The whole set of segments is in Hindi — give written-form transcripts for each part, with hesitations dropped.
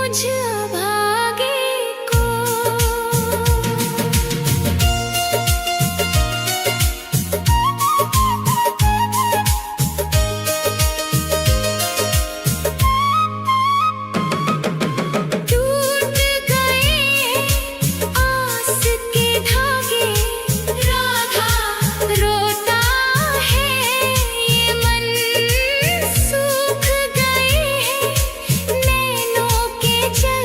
मुझ अभागे को। टूट गए आस के धागे, राधा रोता है ये मन। सूख गए हैं नैनों के जल,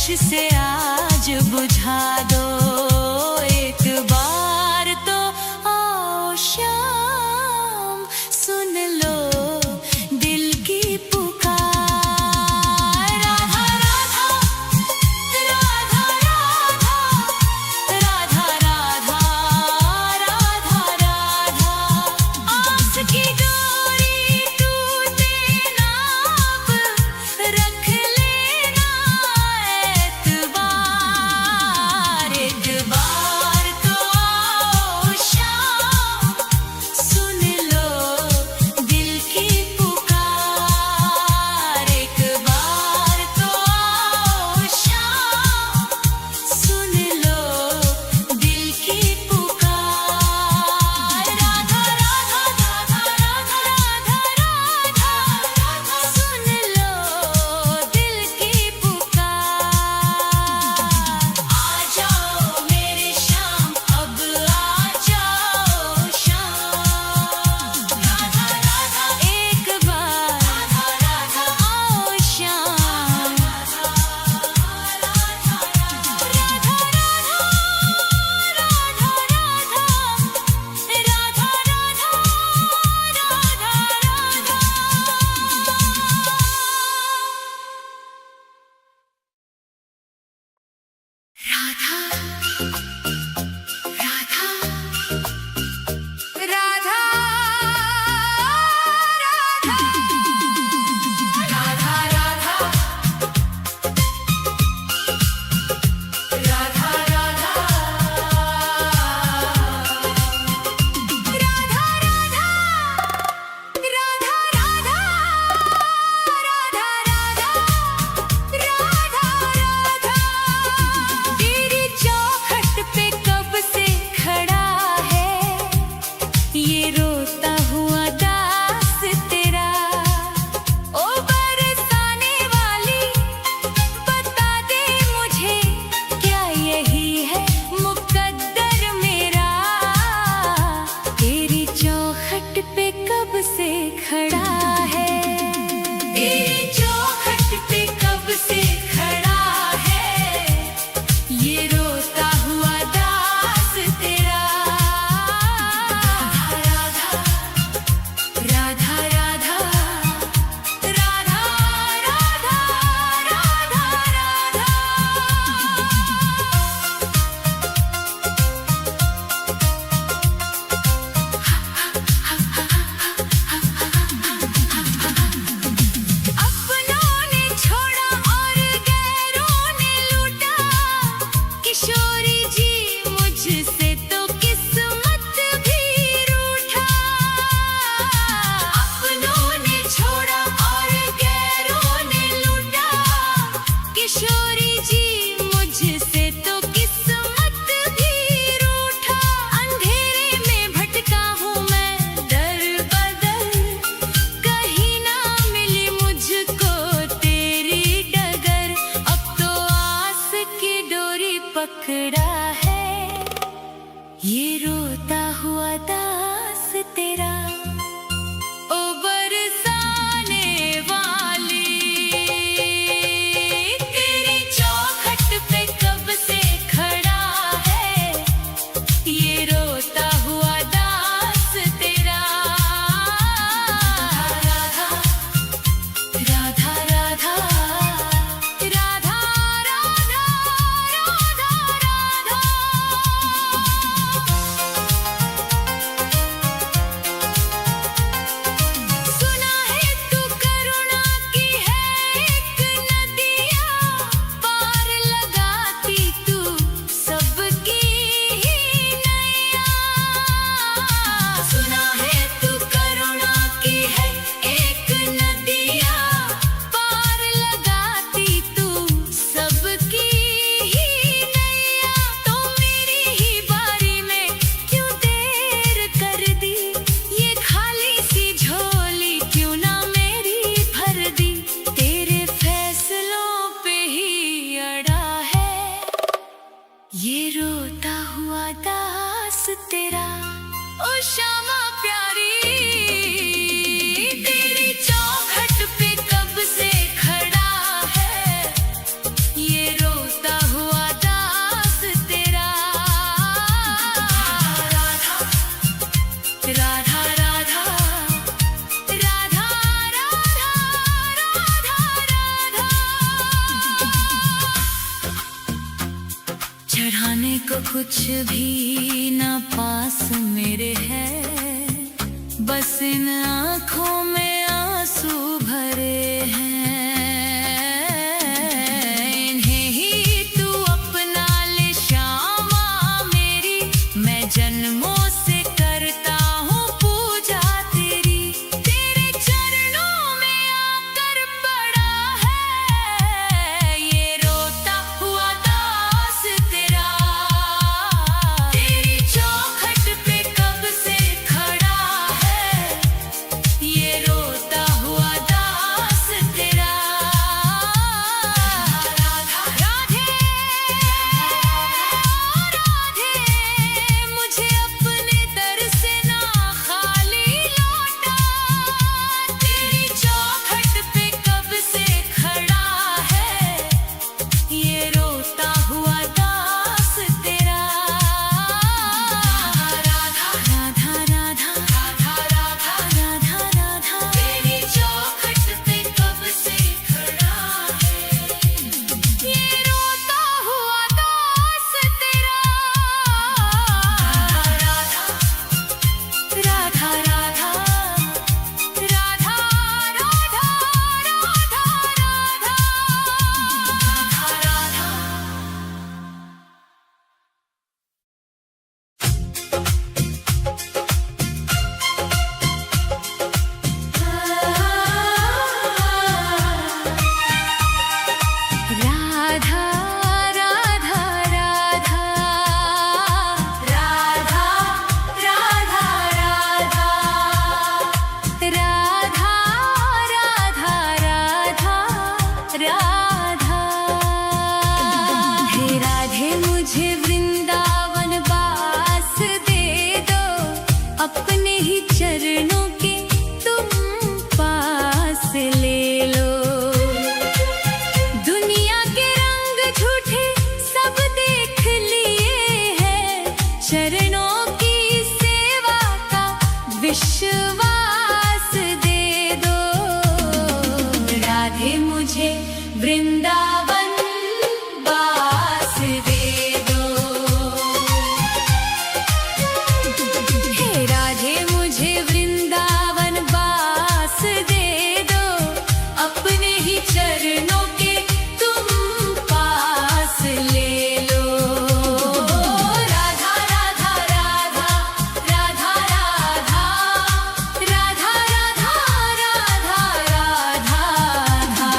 होश से आज बुझा दो एक बार तो आओ शाम सुन लो दिल की पुकार राधा राधा राधा राधा राधा राधा राधा आस की डोरी टूटे ना अब रख लेना एतबार एक बार तो आओ शाम सुन लो दिल की पुकार एक बार तो आओ शाम सुन लो दिल की पुकार राधा राधा राधा राधा राधा राधा सुन लो दिल की पुकार आ जाओ मेरे शाम अब आ जाओ शाम राधा राधा एक बार राधा राधा आओ शाम राधा राधा राधा तेरी चौखट पे कब से खड़ा है ये रोता हुआ दास तेरा ओ बरसाने वाली बता दे मुझे क्या यही है मुकद्दर मेरा तेरी चौखट पे कब से खड़ा है तेरी चौखट पे कब से खड़ा है ये रोता हुआ दास तेरा राधा राधा राधा राधा राधा राधा राधा अपनों ने छोड़ा और गैरों ने लूटा किशोरी जी मुझसे तो किस्मत भी रूठा अपनों ने छोड़ा और गैरों ने लूटा किशोरी जी मुझसे तो किस्मत भी रूठा अंधेरे में भटका हूँ मैं दर बदर कहीं ना मिली मुझको तेरी डगर अब तो आस की डोरी पकड़ा है ये रोता हुआ दास तेरा ओ बरसाने वाली तेरी चौखट पे कब से खड़ा है ये रोता हुआ दास तेरा राधा राधा राधा राधा राधा राधा राधा चढ़ाने को कुछ भी ना पास मेरे है, बस इन आँखों में आंसू भरे हैं। इन्हें ही तू अपना ले श्यामा मेरी, मैं जन्मों से करता हूँ पूजा तेरी। तेरे चरणों में आकर पड़ा है ये रोता हुआ दास तेरा। तेरी चौखट पे कब से खड़ा है ये रोता हुआ दास तेरा। राधा राधे राधे, मुझे अपने दर से ना खाली लौटा। तेरी चौखट पे कब से खड़ा है ये रोता हुआ दास तेरा। राधा राधा राधा राधा राधा राधा राधा, तेरी चौखट पे कब से खड़ा है ये रोता हुआ दास तेरा। राधा राधा राधा राधा राधा राधा राधा राधा राधा राधा राधा राधा राधा राधा। हे राधे मुझे वृंदावन वास दे दो, अपने ही चरणों के तुम पास ले लो। दुनिया के रंग झूठे सब देख लिए हैं, चरणों की सेवा का विश्वास दे दो। राधे मुझे वृंदावन वास दे दो। हे राधे मुझे वृंदावन वास दे दो, अपने ही चरणों के तुम पास ले लो। राधा राधा राधा राधा राधा राधा राधा राधा राधा।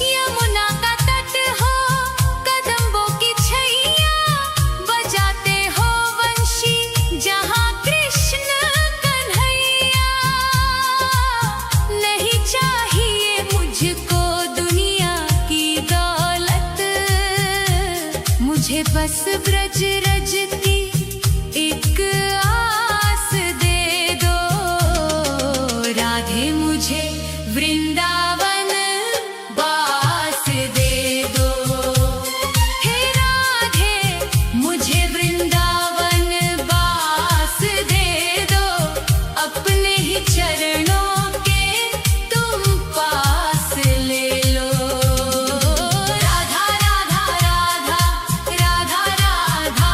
यमुना का तट हो, कदम्बों की छैया, बजाते हो वंशी जहाँ कृष्ण कन्हैया। नहीं चाहिए मुझको दुनिया की दौलत, मुझे बस ब्रज रज की एक आस दे दो। राधे मुझे वृंदावन वास दे दो। हे राधे मुझे वृंदावन वास दे दो, अपने ही चरणों के तुम पास ले लो। राधा राधा राधा राधा राधा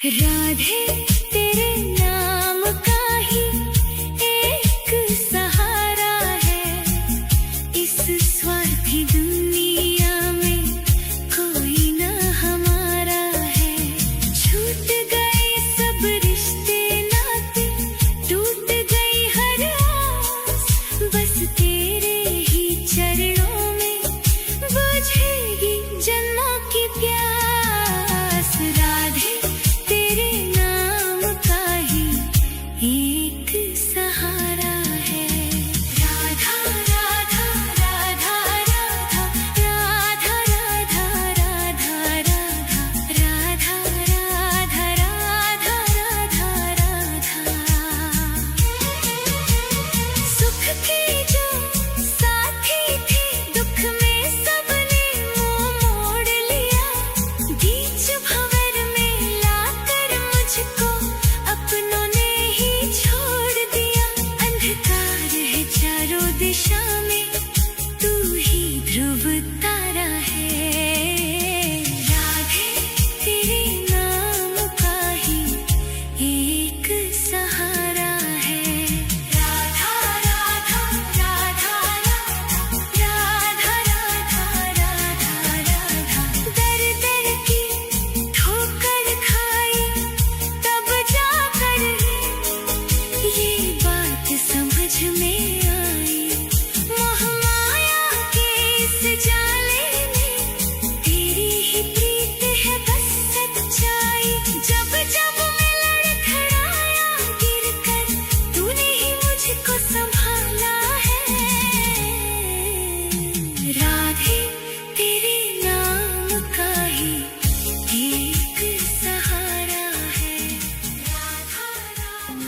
राधे तेरे नाम का ही एक सहारा है, इस स्वार्थी दुनिया में कोई न हमारा है। छूट गए सब रिश्ते नाते, टूट गई हर आस, बस तेरे ही चरणों में बुझेगी जन्मों की प्यास। राधे तेरे नाम का ही एक सहारा है। राधा राधा राधा राधा राधा राधा राधा राधा राधा राधा राधा राधा राधा। सुख के जो साथी थे, दुख में सबने मुंह मोड़ लिया। बीच भंवर में लाकर मुझको अपनों ने ही छोड़ दिया। अंधकार है चारों दिशा में, तू ही ध्रुव तारा है। राधे तेरे नाम का ही एक सहारा है। राधा राधा राधा राधा राधा राधा राधा। दर दर की ठोकर खाई तब जाकर ये बात समझ में आई। मोह माया के इस जाले में तेरी ही प्रीत है बस सच्चाई। जब जब मैं लड़खड़ाया गिरकर, तूने ही मुझको संभाला है। राधे तेरे नाम का ही एक सहारा है। राधा राधा।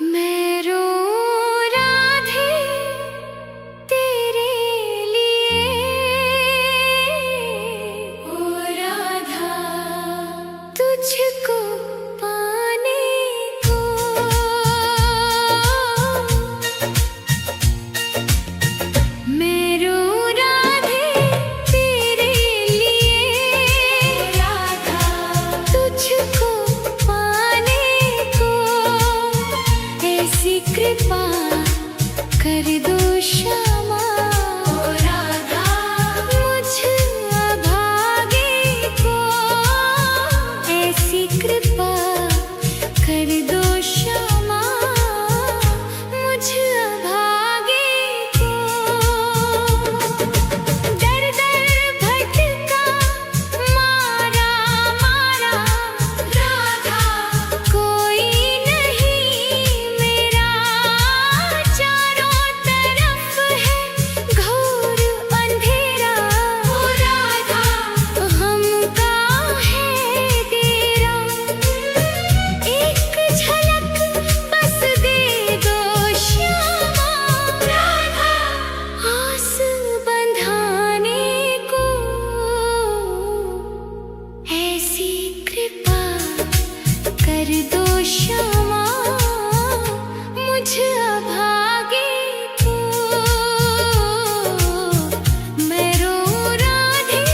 मैं रो राधे तेरे लिए, ओ राधा तुझको पाने को। मैं रो राधे तेरे लिए, राधा तुझको पाने को। ऐसी कृपा कर दो श्यामा, ओ राधा मुझ अभागे को। ऐसी कृपा कर दो श्यामा, मुझ अभागे को। दर दर भटका मारा मारा राधा, कोई नहीं मेरा। चारों तरफ है घोर अंधेरा, ओ राधा हमका है डेरा। एक झलक बस दे दो श्यामा, राधा आस बंधाने को। ऐसी कृपा कर दो श्यामा, मुझ अभागे को। मैं रो राधे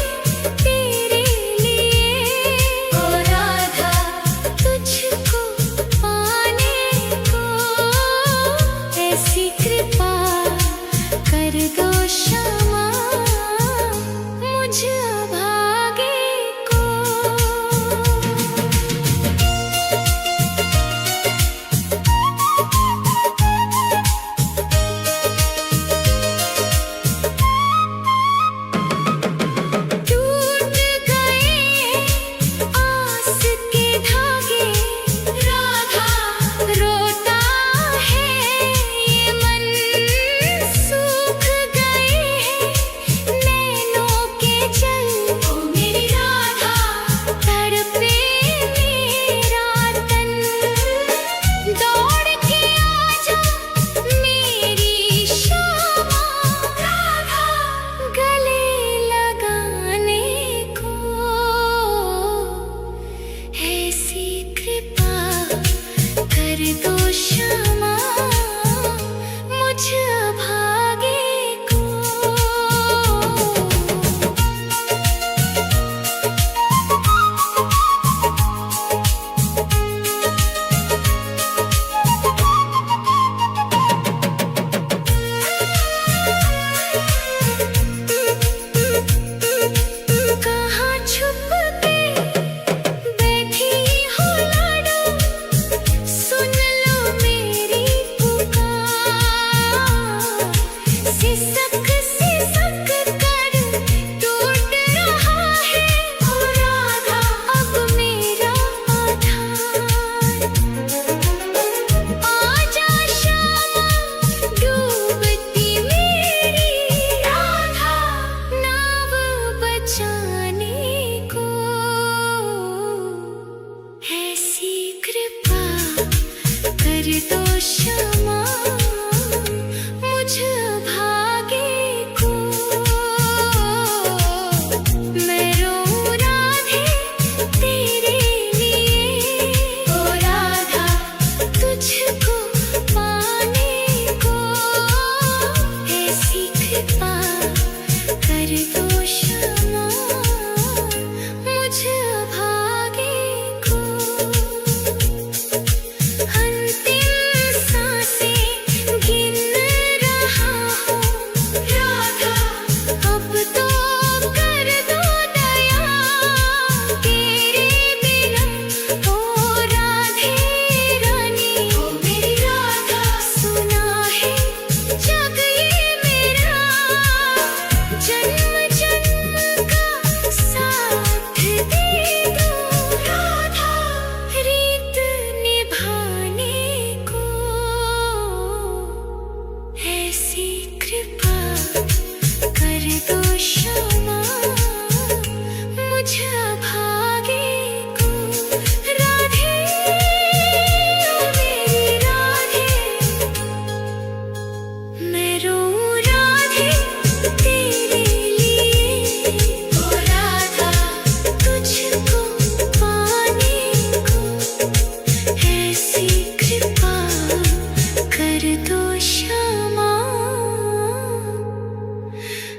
तेरे लिए, ओ राधा तुझको पाने को। ऐसी कृपा कर दो श्यामा, मुझ अभागे को। सिसक सिसक कर टूट रहा है ओ राधा अब मेरा आधार। आजा श्यामा डूबती मेरी राधा नाव बचाने को। ऐसी कृपा कर दो क्षमा मुझ भागे को। मैं रोऊं राधे तेरे लिए ओ राधा तुझको पाने को। ऐसी कृपा कर दो क्षमा मुझ भागे को। अंतिम सांसें गिन रहा हूँ राधा अब तो कर दो दया तेरे बिना ओ राधे रानी ओ मेरी राधा। सुना है जग ये मेरा जन्म जन्म का साथ दे दो राधा रीत निभाने को। ऐसी कृपा कर दो क्षमा मुझ भागे को। राधे ओ मेरी राधे मैं रोऊं राधे तेरे लिए ओ राधा तुझको पाने को। ऐसी कृपा कर दो क्षमा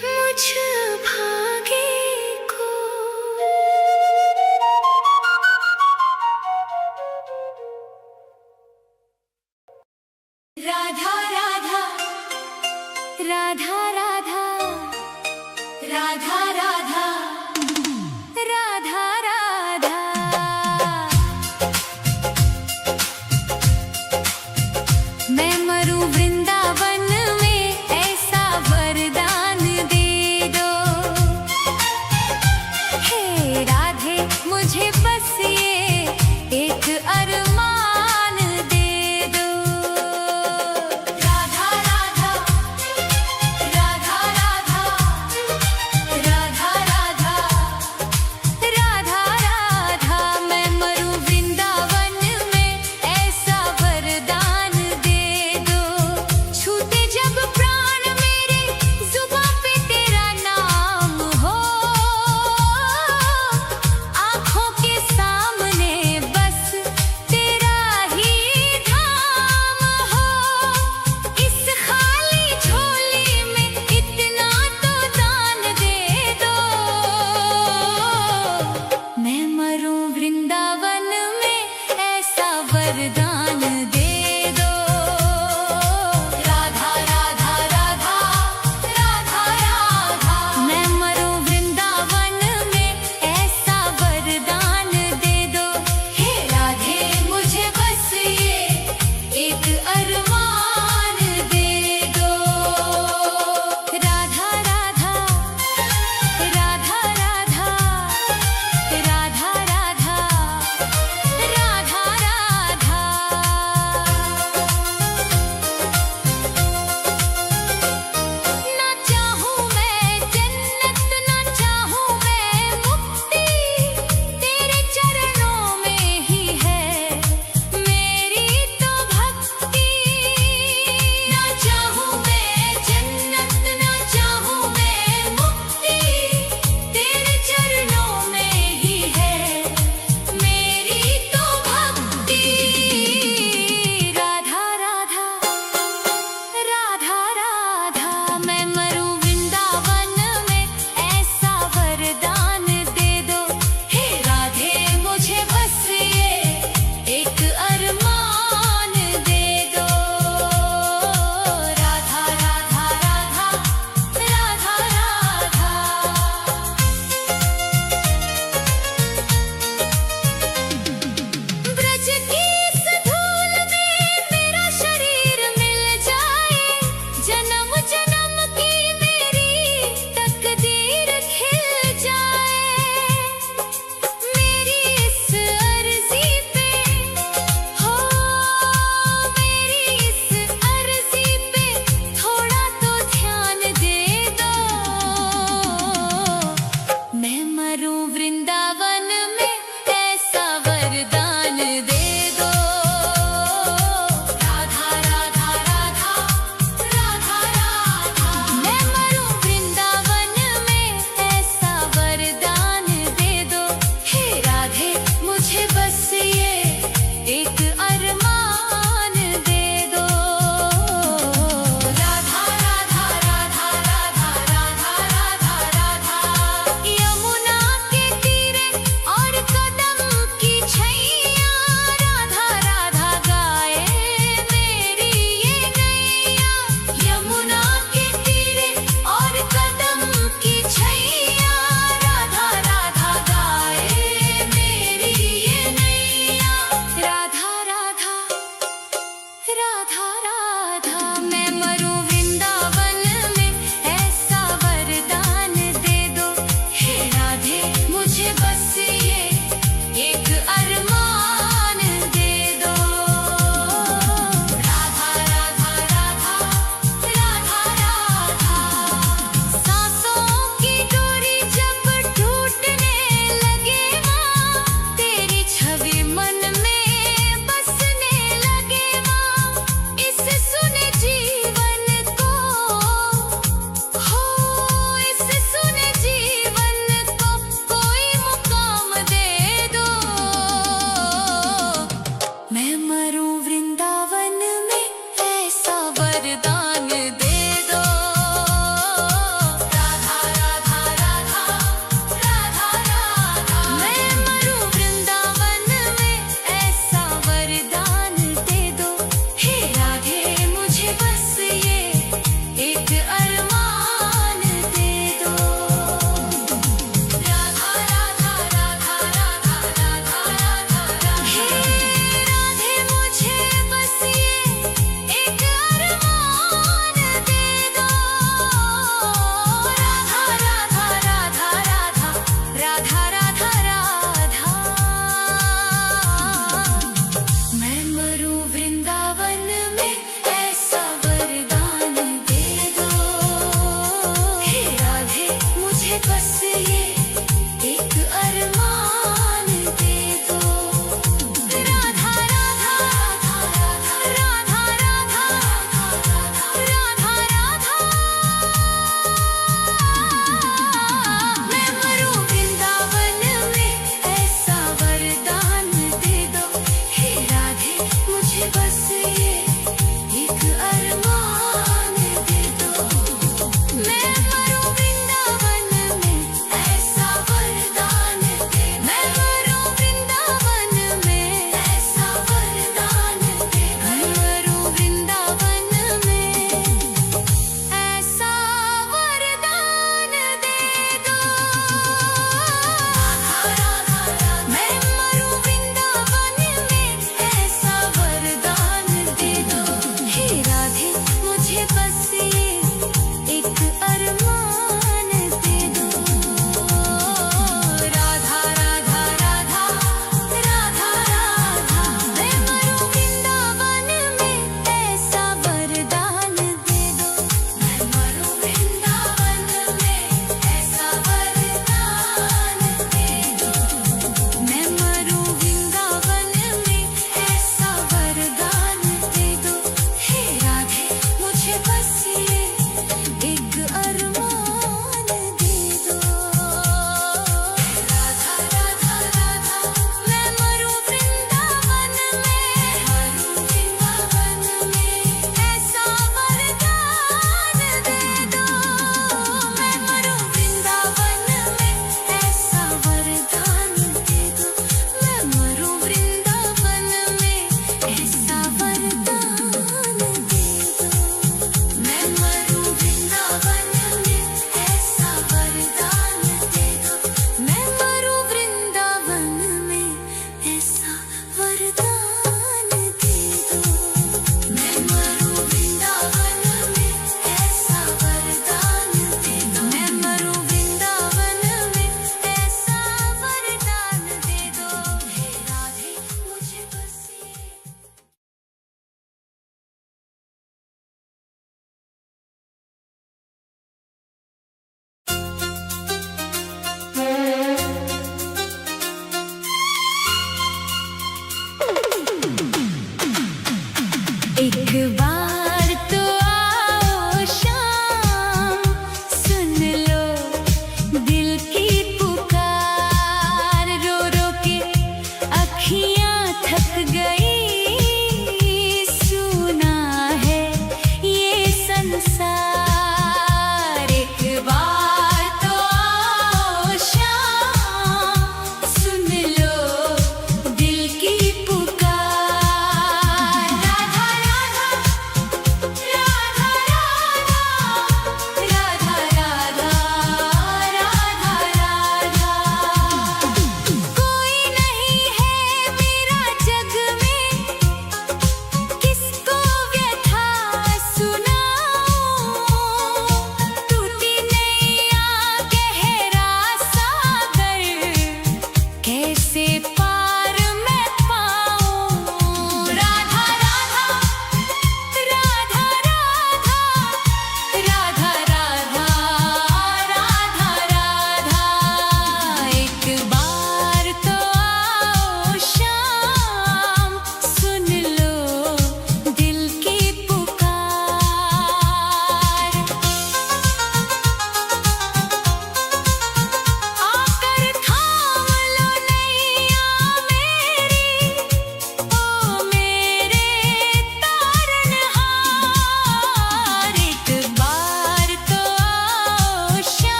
मुझ भागे को। राधा राधा राधा राधा राधा राधा राधा राधा। मैं मरूं वृंदावन में ऐसा वरदान दे दो। हे राधे मुझे बस ये एक अरमान दे दो। राधा राधा राधा राधा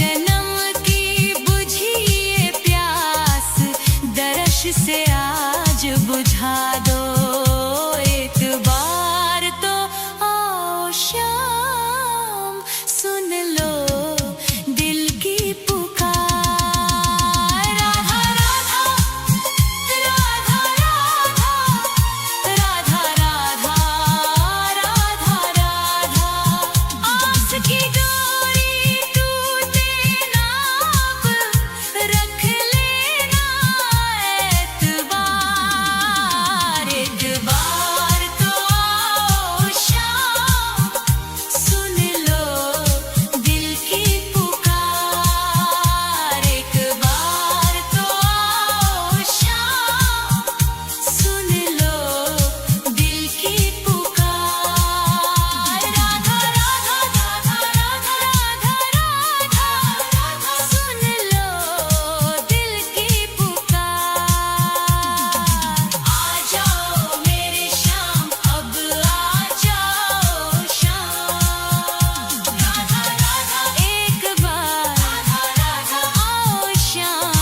जन्म की बुझी ये प्यास दर्श से आज बुझा दो। एक बार तो आओ शाम, सुन लो दिल की पुकार। राधा राधा राधा राधा राधा राधा राधा, आस की डोरी टूटे ना अब, रख लेना एतबार। एक बार तो आओ शाम, सुन लो दिल की पुकार। एक बार तो आओ शाम, सुन लो दिल की पुकार। राधा राधा राधा राधा राधा राधा, सुन लो दिल की पुकार। आ जाओ मेरे श्याम, अब आ जाओ शाम। राधा राधा एक बार, राधा राधा आओ श्याम।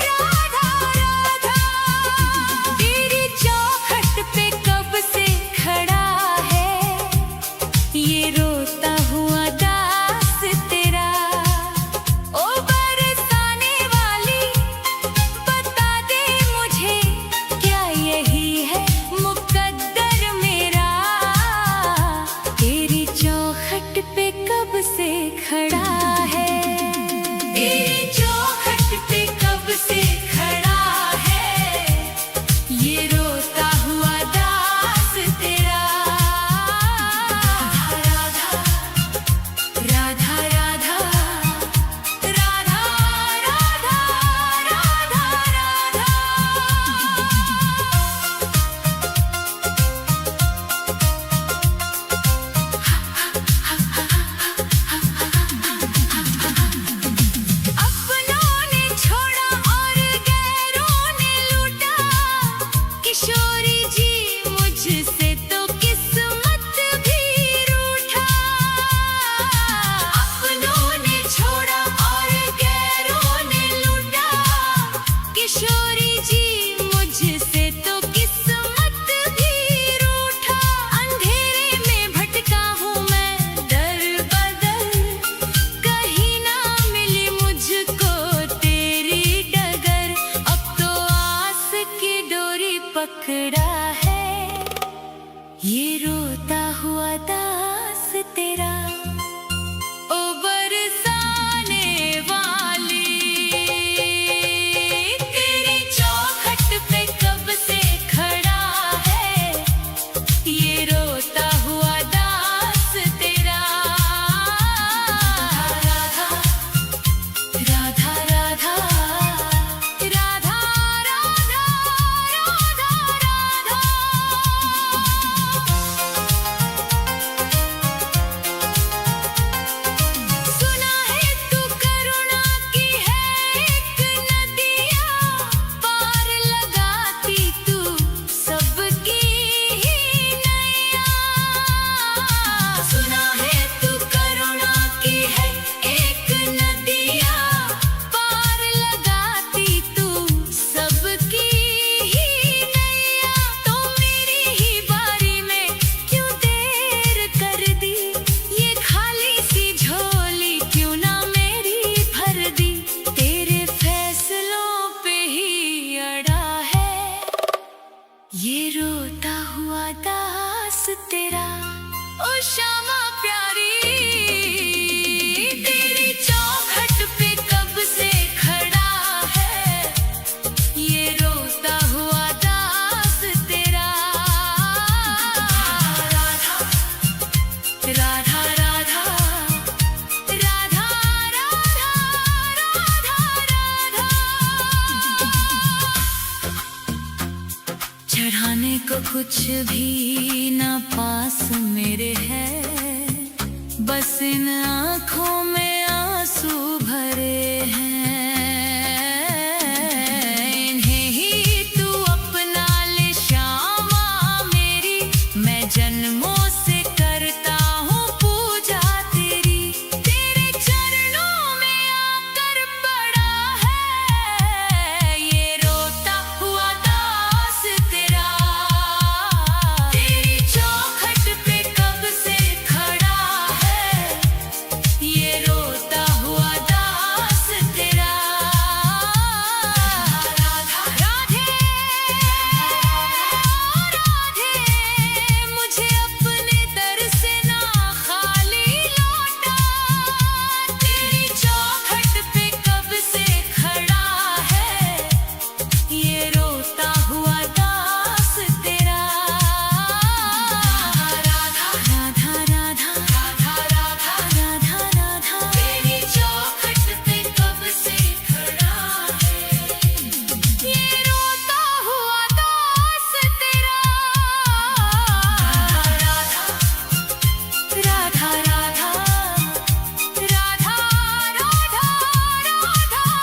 राधा राधा राधा तेरी चौखट पे कब से खड़ा है ये रोता हुआ दास तेरा। ओ बरसाने वाली बता दे मुझे, क्या यही है मुकद्दर मेरा। तेरी चौखट पे कब से खड़ा है, तेरी चौखट पे कब से खड़ा है ये रोता हुआ दास तेरा। राधा राधा राधा राधा राधा राधा राधा। कुछ भी ना पास मेरे है, बस इन आँखों में आंसू भरे हैं। इन्हें ही तू अपना ले श्यामा मेरी, मैं जन्मों से करता हूँ पूजा तेरी। तेरे चरणों में आकर पड़ा है ये रोता हुआ दास तेरा। तेरी चौखट पे कब से खड़ा है ये रोता हुआ दास तेरा। राधा राधे राधे, मुझे अपने दर से ना खाली लौटा। तेरी चौखट पे कब से खड़ा है ये रोता हुआ दास तेरा। राधा राधा राधा राधा राधा राधा राधा, तेरी चौखट पे कब से खड़ा है ये रोता हुआ दास तेरा। राधा राधा राधा राधा राधा राधा राधा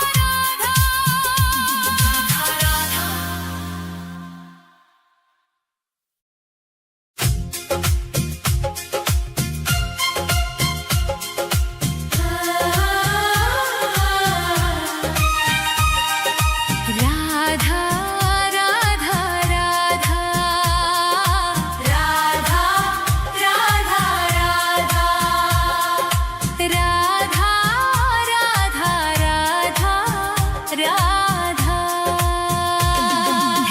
राधा राधा राधा राधा राधा राधा राधा।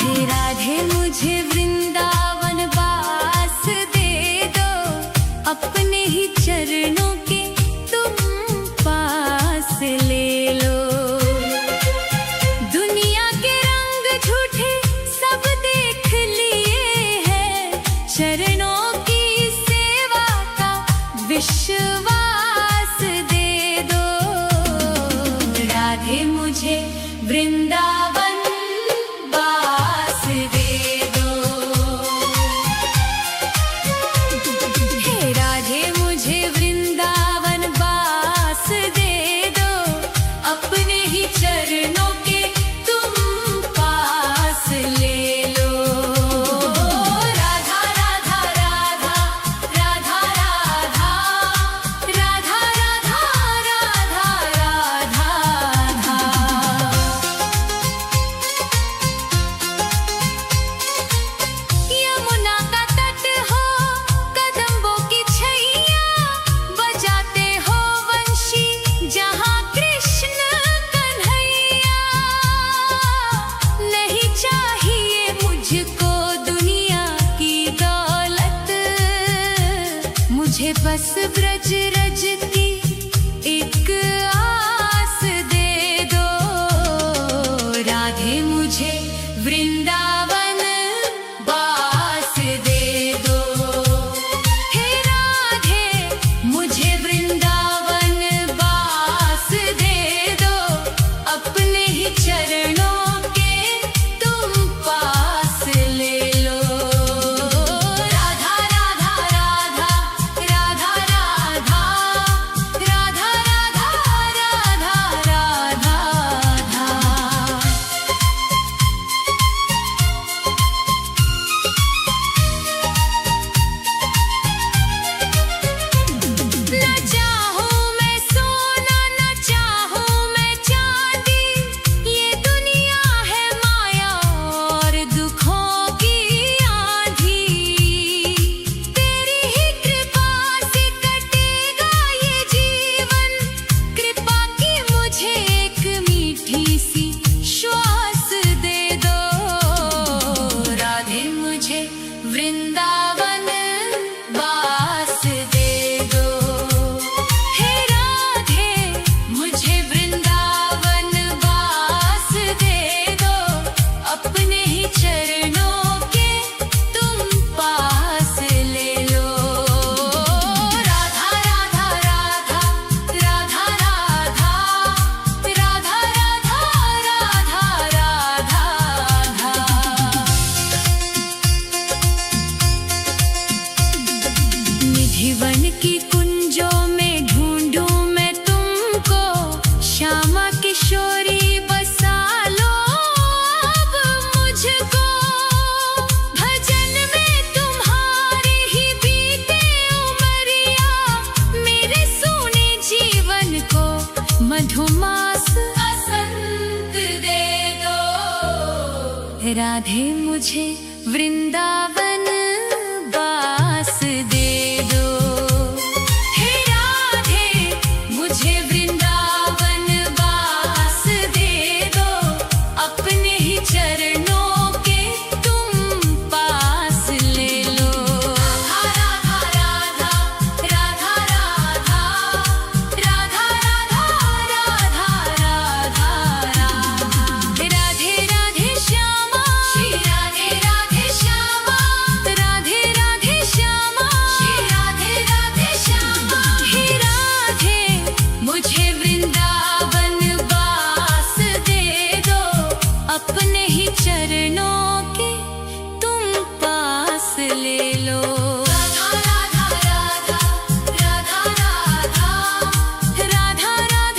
हे राधे मुझे वृंदावन वास दे दो, अपने ही चरणों के तुम पास ले लो। दुनिया के रंग झूठे सब देख लिए हैं, चरणों की सेवा का विश्वास दे दो। राधे मुझे वृंदावन वास दे दो। हे राधे मुझे वृंदावन वास दे दो, अपने ही चरणों के तुम पास ले लो। राधा राधा राधा राधा राधा राधा राधा राधा राधा राधा। यमुना का तट हो कदम्बों की छैया, बजाते हो वंशी जहाँ कृष्ण कन्हैया। नहीं चाहिए मुझको दुनिया की दौलत, मुझे बस ब्रज रज की एक आस दे दो। राधे मुझे वृंदावन वास दे दो। हे राधे मुझे वृंदावन वास दे दो, अपने ही चरणों के तुम पास ले लो। राधा राधा राधा राधा राधा श्यामा किशोरी बसा लो अब मुझको, भजन में तुम्हारी ही बीते उमरिया, मेरे सोने जीवन को मधुमास बसंत दे दो। राधे मुझे वृंदावन बास दे दो, हे राधे मुझे वृंदावन बास दे दो, अपने ही चरणों के तुम पास ले लो। राधा राधा राधा राधा राधा राधा राधा राधा, राधे राधे श्यामा, श्री राधे राधे श्यामा, राधे राधे श्यामा, श्री राधे राधे श्यामा। हे राधे मुझे वृंदावन बास दे दो, अपने ही चरणों के तुम पास ले लो। राधा राधा राधा राधा राधा राधा राधा राधा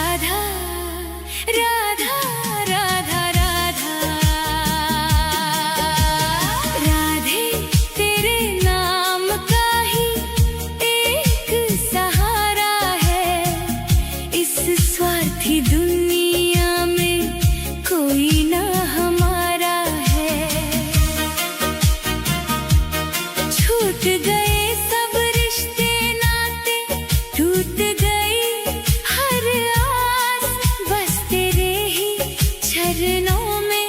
राधा राधा राधा राधा राधे तेरे नाम का ही एक सहारा है, इस स्वार्थी दुनिया में कोई ना हमारा है। छूट गए सब रिश्ते नाते, टूट गई हर आस, बस तेरे ही चरणों में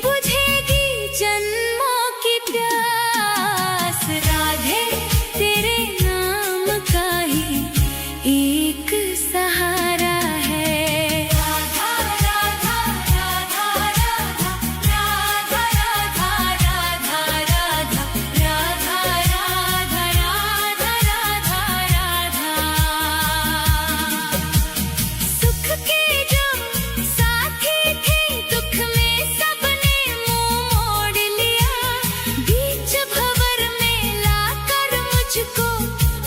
बुझेगी जन्मों की प्यास। राधे तेरे नाम का ही एक सहारा है। राधा राधा राधा राधा राधा राधा राधा राधा राधा राधा राधा राधा। सुख के जो साथी थे, दुख में सबने मुंह मोड़ लिया, बीच भंवर में लाकर मुझको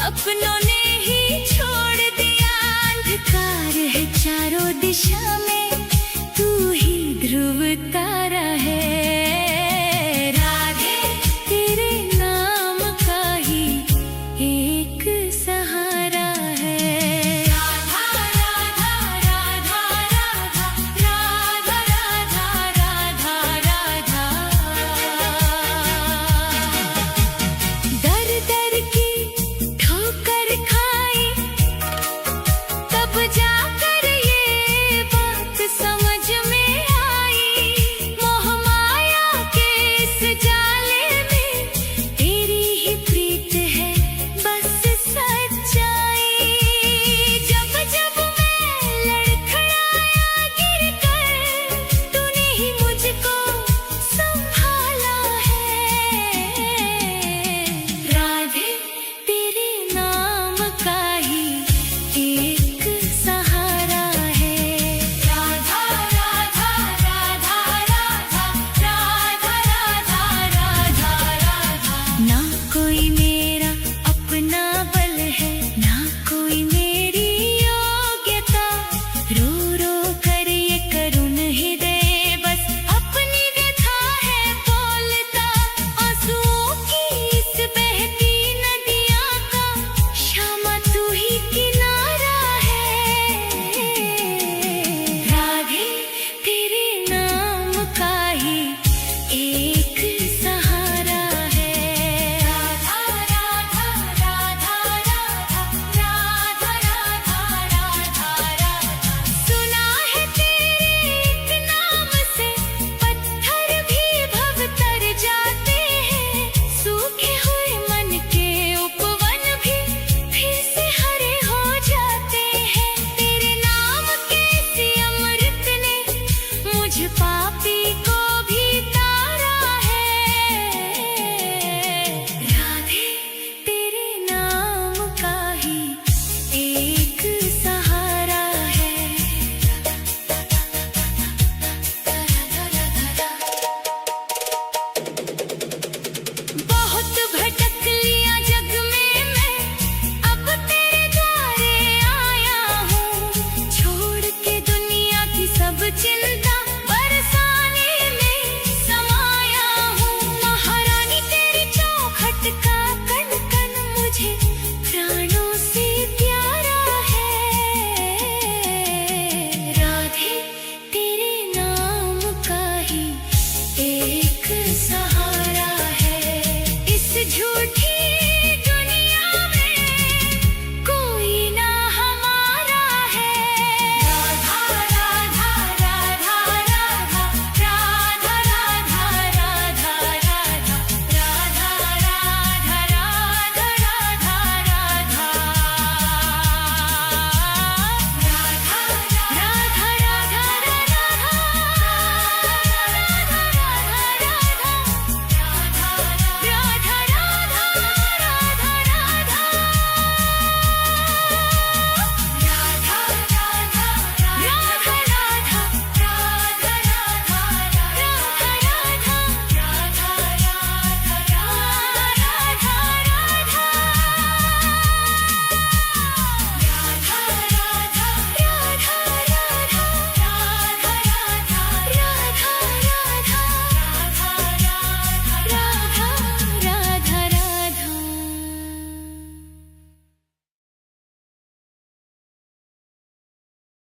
अपनों ने ही छोड़ दिया। अंधकार है चारों दिशा में, तू ही ध्रुव तारा है। राधे तेरे नाम का ही एक सहारा है। राधा राधा राधा राधा राधा राधा राधा राधा। दर दर की ठोकर खाई, तब जाकर ये बात समझ में आई, मोह माया के इस जाले में तेरी ही प्रीत है बस सच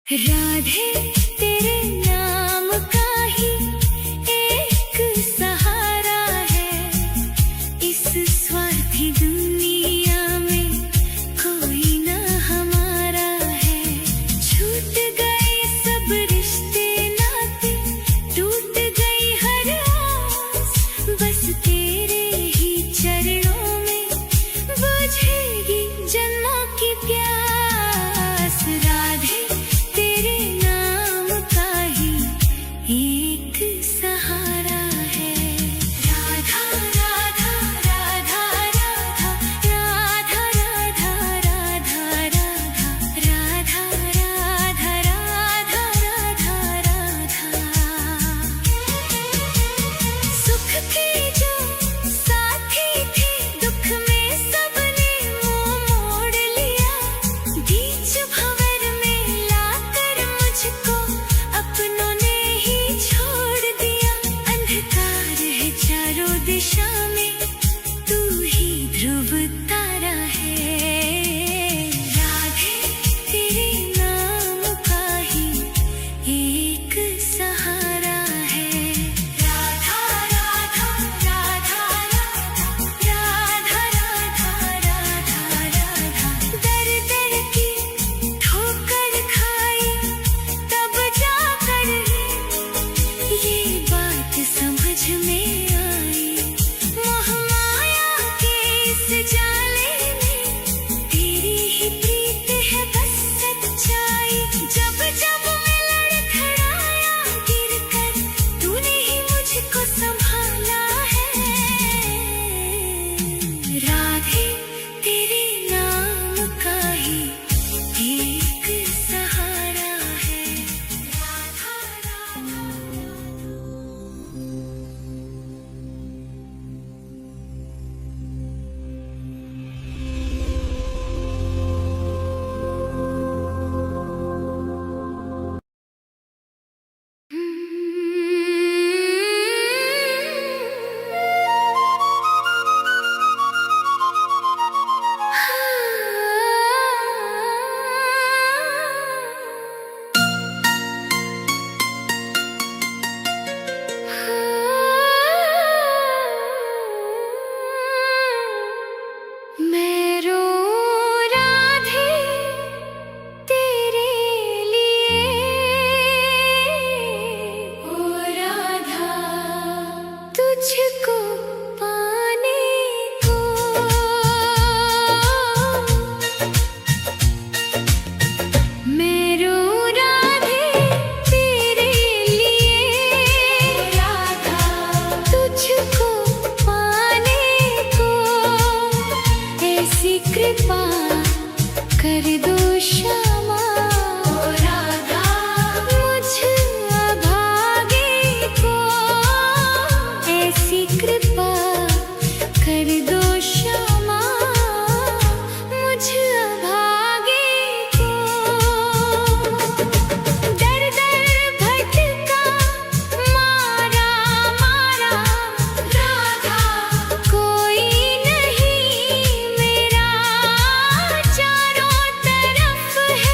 राधे तेरे नाम का ही एक सहारा है, इस स्वार्थी दुनिया में कोई ना हमारा है। छूट गए सब रिश्ते नाते, टूट गई हर आस, बस तेरे ही चरणों में बुझेगी जन्मों की प्यास। राधे तेरे नाम का ही एक सहारा है। राधा राधा राधा राधा राधा राधा राधा राधा राधा राधा राधा राधा। सुख के जो साथी थे, दुख में सबने मुंह मोड़ लिया। बीच भंवर में लाकर मुझको अपनों ने ही छोड़ दिया। अंधकार है चारों दिशा में, तू ही ध्रुव तारा है। राधे तेरे नाम का ही एक सहारा है। राधा राधा राधा राधा राधा राधा राधा। दर दर की ठोकर खाई तब जाकर ये बात समझ में आई। मोह माया के इस जाले में तेरी ही प्रीत है बस सच्चाई। जब जब मैं लड़खड़ाया गिरकर, तूने ही मुझको संभाला है। राधे तेरे नाम का ही एक सहारा है। राधा राधा। मैं रो राधे तेरे लिए, ओ राधा तुझको पाने को। मैं रो राधे तेरे लिए, राधा तुझको पाने को। ऐसी कृपा कर दो श्यामा, ओ राधा मुझ अभागे को। ऐसी कृपा कर दो श्यामा, मुझ अभागे को। दर दर भटका मारा मारा राधा, कोई नहीं मेरा चारों तरफ है।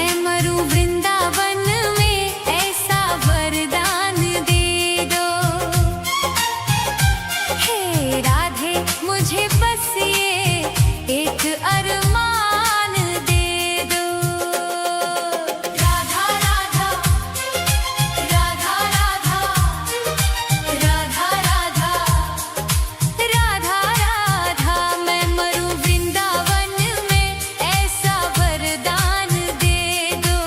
मैं मरूं वृंदावन में ऐसा वरदान दे दो। हे राधे मुझे बस ये एक अरमान दे दो। राधा राधा राधा राधा राधा राधा राधा मैं मरूं वृंदावन में ऐसा वरदान दे दो।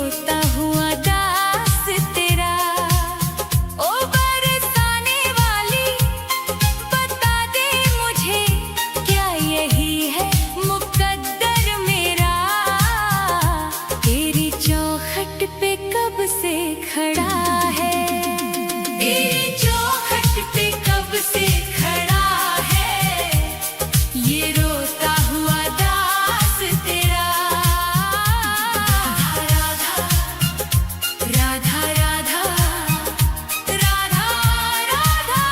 रोता हुआ दास तेरा। ओ बरसाने वाली बता दे मुझे, क्या यही है मुकद्दर मेरा? तेरी चौखट पे कब से खड़ा है, तेरी चौखट पे कब से खड़ा है, ये रोता हुआ दास तेरा। राधा राधा राधा राधा राधा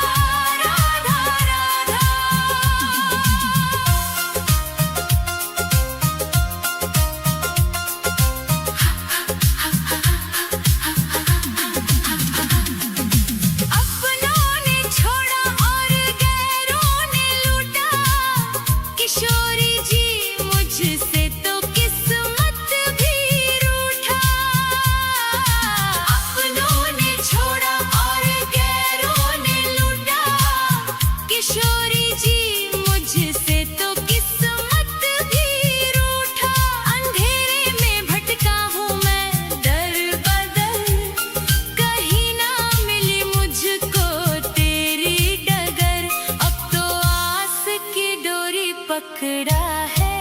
राधा राधा। अपनों ने छोड़ा और गैरों ने लूटा, किशोरी जी मुझसे तो किस्मत भी रूठा। अपनों ने छोड़ा और गैरों ने लूटा, किशोरी जी मुझसे तो किस्मत भी रूठा। अंधेरे में भटका हूँ मैं दर बदर, कहीं ना मिली मुझको तेरी डगर। अब तो आस की डोरी पकड़ा है,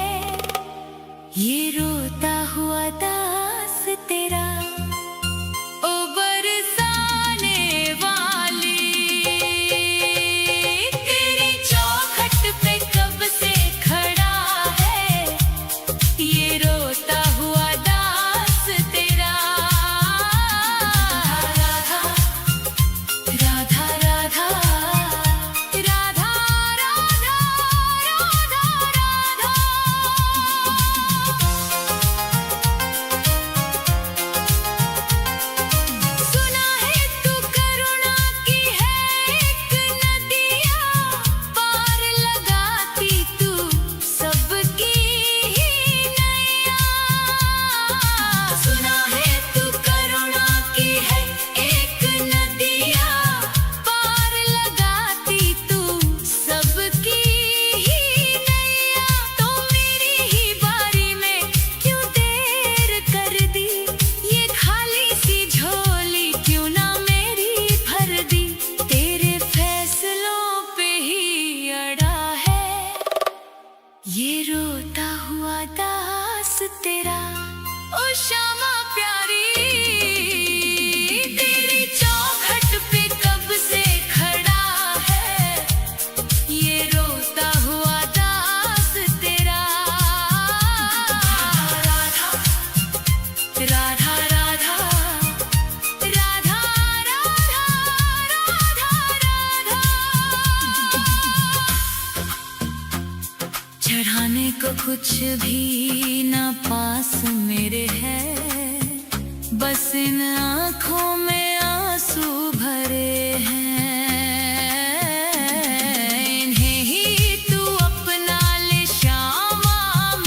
ये रोता हुआ दास तेरा। ओ बरसाने वाली तेरी चौखट पे कब से खड़ा है, ये रोता हुआ दास तेरा। राधा राधा राधा राधा राधा राधा राधा। सुना है तू करुणा की है एक नदिया, पार लगाती तू सबकी ही नैया। सुना है तू करुणा की है एक नदिया, पार लगाती तू सबकी ही नैया। तो मेरी ही बारी में क्यों देर कर दी, ये खाली सी झोली क्यों ना मेरी भर दी। तेरे फैसलों पे ही अड़ा है, ये रोता हुआ दास तेरा। ओ श्यामा प्यारी तेरी चौखट पे कब से खड़ा है, ये रोता हुआ दास तेरा। राधा राधा राधा राधा राधा राधा राधा। चढ़ाने को कुछ भी ना पास मेरे है, बस इन आँखों में आंसू भरे हैं। इन्हें ही तू अपना ले श्यामा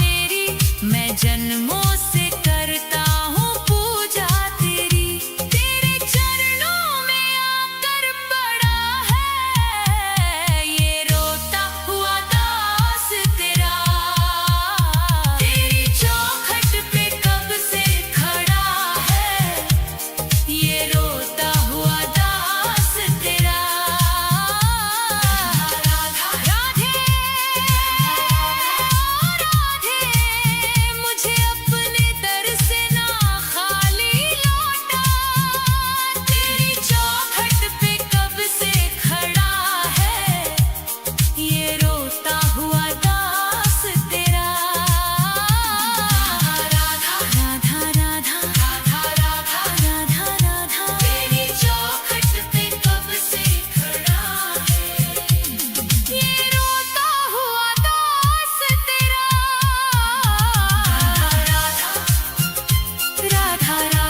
मेरी, मैं जन्मों से करता हूँ पूजा तेरी। तेरे चरणों में आकर पड़ा है, ये रोता हुआ दास तेरा। तेरी चौखट पे कब से खड़ा है, ये रोता हुआ दास तेरा। राधा राधे राधे मुझे अपने दर से ना खाली लौटा। तेरी चौखट पे कब से खड़ा है, ये रोता हुआ दास तेरा। राधा राधा राधा राधा राधा राधा राधा। तेरी चौखट पे कब से खड़ा है, ये रोता हुआ दास तेरा। राधा राधा